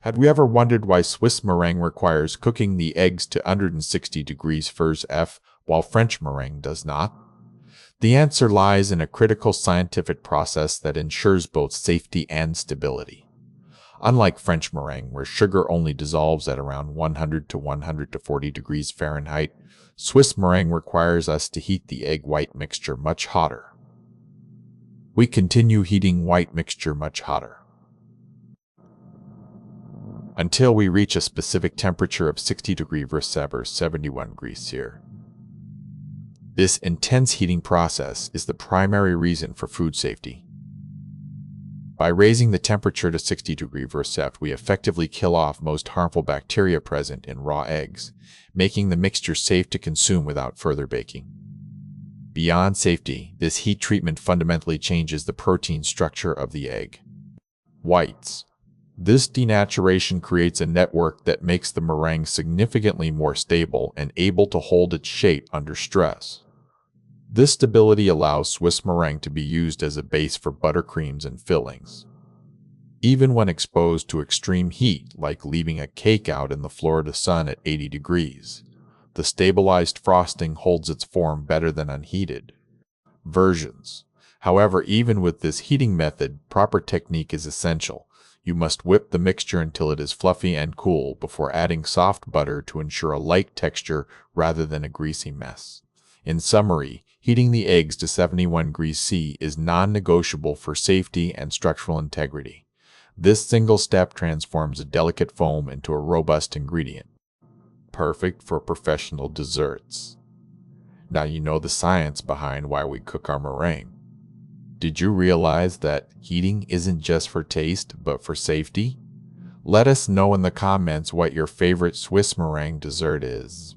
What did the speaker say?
Had we ever wondered why Swiss meringue requires cooking the eggs to 160 degrees Fahrenheit while French meringue does not? The answer lies in a critical scientific process that ensures both safety and stability. Unlike French meringue, where sugar only dissolves at around 100 to 140 degrees Fahrenheit, Swiss meringue requires us to heat the egg white mixture much hotter. We continue heating white mixture much hotter until we reach a specific temperature of 60 degrees Fahrenheit or 71 degrees Celsius. This intense heating process is the primary reason for food safety. By raising the temperature to 60 degrees Fahrenheit, we effectively kill off most harmful bacteria present in raw eggs, making the mixture safe to consume without further baking. Beyond safety, this heat treatment fundamentally changes the protein structure of the egg whites. This denaturation creates a network that makes the meringue significantly more stable and able to hold its shape under stress. This stability allows Swiss meringue to be used as a base for buttercreams and fillings. Even when exposed to extreme heat, like leaving a cake out in the Florida sun at 80 degrees, the stabilized frosting holds its form better than unheated versions. However, even with this heating method, proper technique is essential. You must whip the mixture until it is fluffy and cool before adding soft butter to ensure a light texture rather than a greasy mess. In summary, heating the eggs to 71 degrees C is non-negotiable for safety and structural integrity. This single step transforms a delicate foam into a robust ingredient, perfect for professional desserts. Now you know the science behind why we cook our meringue. Did you realize that heating isn't just for taste, but for safety? Let us know in the comments what your favorite Swiss meringue dessert is.